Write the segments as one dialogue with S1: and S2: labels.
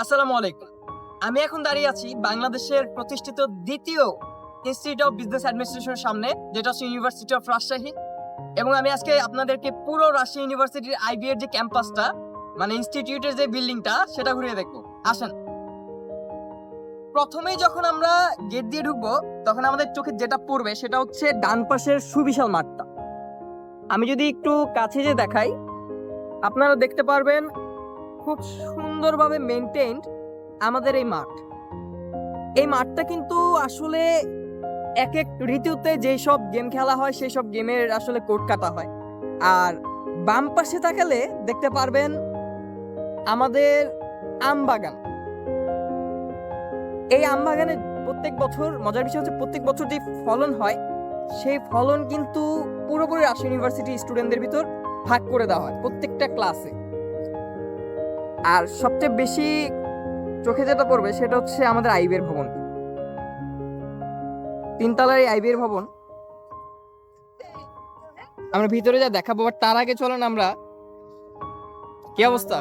S1: আসসালামু আলাইকুম। আমি এখন দাঁড়িয়ে আছি বাংলাদেশের প্রতিষ্ঠিত দ্বিতীয় ইনস্টিটিউট অফ বিজনেস অ্যাডমিনিস্ট্রেশনের সামনে, যেটা হচ্ছে ইউনিভার্সিটি অফ রাজশাহী। এবং আমি আজকে আপনাদেরকে পুরো রাজশাহী ইউনিভার্সিটির আইবি এর যে ক্যাম্পাসটা, মানে ইনস্টিটিউটের যে বিল্ডিংটা, সেটা ঘুরিয়ে দেখবো। আসেন। প্রথমেই যখন আমরা গেট দিয়ে ঢুকবো, তখন আমাদের চোখে যেটা পড়বে সেটা হচ্ছে ডান পাশের সুবিশাল মাঠটা। আমি যদি একটু কাছে যে দেখাই, আপনারা দেখতে পারবেন খুব সুন্দরভাবে মেনটেইনড আমাদের এই মাঠ। এই মাঠটা কিন্তু আসলে এক এক ঋতুতে যেই সব গেম খেলা হয় সেই সব গেমের আসলে কোড কাটা হয়। আর বাম পাশে তাকালে দেখতে পারবেন আমাদের আম বাগান। এই আম বাগানে প্রত্যেক বছর, মজার বিষয় হচ্ছে, প্রত্যেক বছর যে ফলন হয় সেই ফলন কিন্তু পুরোপুরি রাজশাহী ইউনিভার্সিটির স্টুডেন্টদের ভিতর ভাগ করে দেওয়া হয় প্রত্যেকটা ক্লাসে। আর সবচেয়ে বেশি চোখে যেটা পড়বে সেটা হচ্ছে আমাদের আইবির ভবন, তিনতলার এই আইবির ভবন। আমরা ভিতরে যা দেখাবো, বাট তার আগে চলেন আমরা, কি অবস্থা,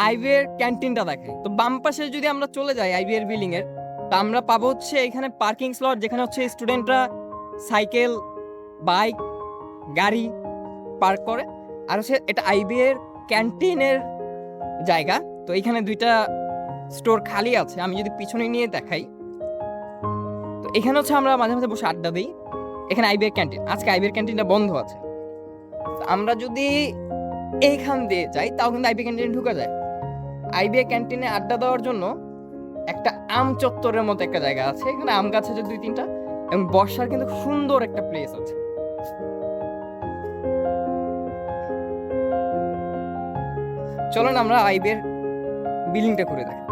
S1: আইবিএর ক্যান্টিনটা দেখাই। তো বাম পাশে যদি আমরা চলে যাই আইবিএর বিল্ডিং এর, তো আমরা পাবো হচ্ছে এখানে পার্কিং স্লট, যেখানে হচ্ছে স্টুডেন্টরা সাইকেল, বাইক, গাড়ি পার্ক করে। আর হচ্ছে এটা আইবিএর ক্যান্টিনের জায়গা। তো এখানে দুইটা স্টোর খালি আছে, আমি যদি পিছনে নিয়ে দেখাই, তো এখানে হচ্ছে আমরা মাঝে মাঝে বসে আড্ডা দিই। এখানে আইবিএর ক্যান্টিন, আজকে আইবিএর ক্যান্টিনটা বন্ধ আছে। আমরা যদি এইখান দিয়ে যাই তাও কিন্তু আইবি ক্যান্টিনে ঢুকা যায়। আইবিএ ক্যান্টিনে আড্ডা দেওয়ার জন্য একটা আম চত্বরের মতো একটা জায়গা আছে, এখানে আম গাছ আছে 2-3টা, এবং বর্ষার কিন্তু সুন্দর একটা প্লেস আছে। চলুন আমরা আইবিএর বিল্ডিংটা করে দেখি।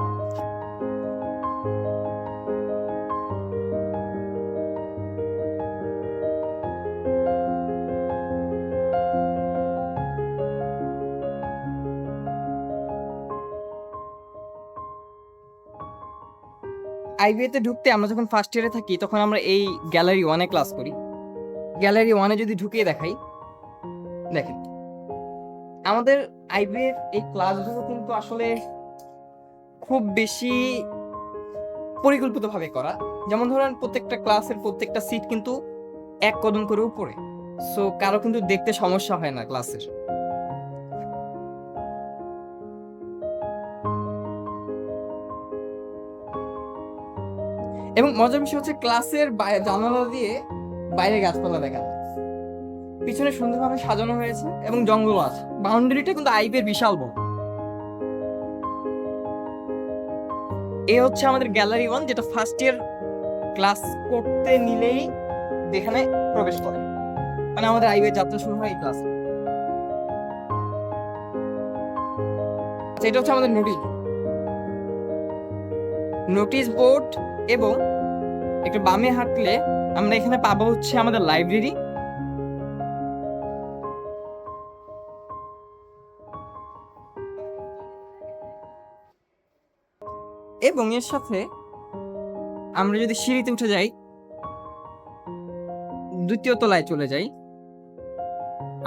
S1: আইবিএতে ঢুকতে আমরা যখন ফার্স্ট ইয়ারে থাকি তখন আমরা এই গ্যালারি 1-এ ক্লাস করি। গ্যালারি 1-এ যদি ঢুকিয়ে দেখাই, দেখেন আমাদের আইবিএর এই ক্লাসগুলো কিন্তু আসলে খুব বেশি পরিকল্পিতভাবে করা। যেমন ধরেন প্রত্যেকটা ক্লাসের প্রত্যেকটা সিট কিন্তু এক কদম করে উপরে, সো কারো কিন্তু দেখতে সমস্যা হয় না ক্লাসের। এবং মজার বিষয় হচ্ছে ক্লাসের জানালা দিয়ে বাইরে গাছপালা দেখা যায়, পিছনে সুন্দরভাবে সাজানো হয়েছে এবং জঙ্গল আছে। বাউন্ডারিটা কিন্তু আইবিএর বিশাল বড়। এ হচ্ছে আমাদের গ্যালারি 1, যেটা ফার্স্ট ইয়ার ক্লাস করতে নিলেই যেখানে প্রবেশ করে, মানে আমাদের আইবিএর যাত্রা শুরু হয় এই ক্লাস। এটা হচ্ছে আমাদের নোটিশ বোর্ড, এবং একটু বামে হাঁটলে আমরা এখানে পাবো হচ্ছে আমাদের লাইব্রেরি। এবং এর সাথে আমরা যদি সিঁড়িতে উঠে যাই, দ্বিতীয় তলায় চলে যাই,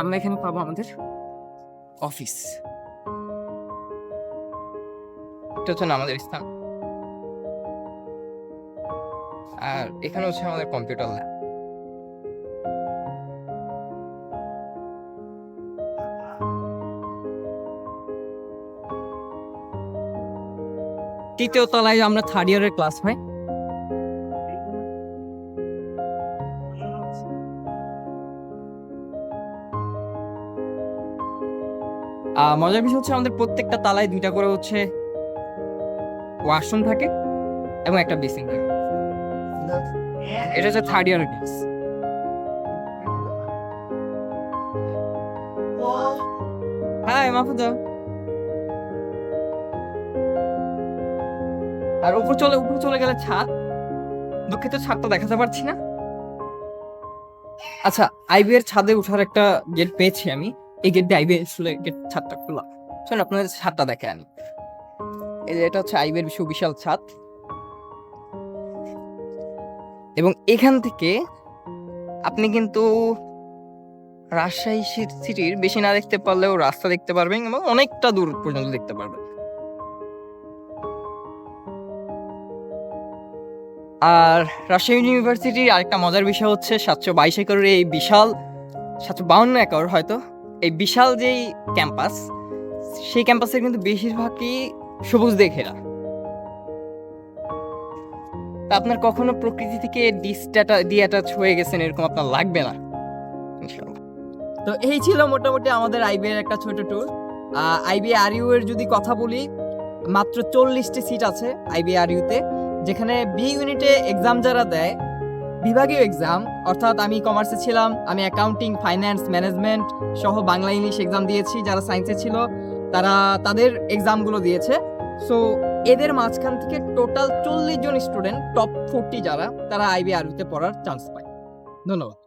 S1: আমরা এখানে পাবো আমাদের অফিস। এটা হচ্ছে না আমাদের স্থান। আর এখানে হচ্ছে আমাদের কম্পিউটার ল্যাব। তৃতীয় তলায় আমরা থার্ড ইয়ারের ক্লাস হয়। মজার বিষয় হচ্ছে আমাদের প্রত্যেকটা তালায় 2টা করে হচ্ছে ওয়াশরুম থাকে এবং একটা বেসিন থাকে। এটা হচ্ছে থার্ড ইয়ারের ক্লাস। হাই মাহফুজা। আর উপরে চলে গেলে ছাদ, দুঃখিত ছাদটা দেখাতে পারছি না। আচ্ছা, আইবি এর ছাদে ওঠার একটা গেট পেয়েছি আমি। এই গেট দিয়ে আইবি আসলে গেট ছাদটা খোলা। শোন আপনাদের ছাদটা দেখে আনি। এই যে এটা হচ্ছে আইবি এর বিশাল ছাদ, এবং এখান থেকে আপনি কিন্তু রাজশাহী সিটির বেশি না দেখতে পারলেও রাস্তা দেখতে পারবেন এবং অনেকটা দূর পর্যন্ত দেখতে পারবেন। আর রাজশাহী ইউনিভার্সিটির আরেকটা মজার বিষয় হচ্ছে 722 একরের এই বিশাল, 752 একর হয়তো, এই বিশাল যেই ক্যাম্পাস, সেই ক্যাম্পাসের কিন্তু বেশিরভাগই সবুজ দিয়ে ঘেরা। তা আপনার কখনো প্রকৃতি থেকে ডিঅ্যাটাচ হয়ে গেছেন এরকম আপনার লাগবে না ইনশাআল্লাহ। তো এই ছিল মোটামুটি আমাদের আইবি এর একটা ছোট ট্যুর। আইবি আরইউ এর যদি কথা বলি, মাত্র 40টি সিট আছে আইবি আরইউতে, যেখানে বি ইউনিটে এক্সাম যারা দেয়, বিভাগীয় এক্সাম, অর্থাৎ আমি কমার্সে ছিলাম, আমি অ্যাকাউন্টিং, ফাইন্যান্স, ম্যানেজমেন্ট সহ বাংলা ইংলিশ এক্সাম দিয়েছি, যারা সায়েন্সে ছিল তারা তাদের এক্সামগুলো দিয়েছে। সো এদের মাঝখান থেকে টোটাল 40 জন স্টুডেন্ট, টপ 40 যারা, তারা আইবি আরইউতে পড়ার চান্স পায়। ধন্যবাদ।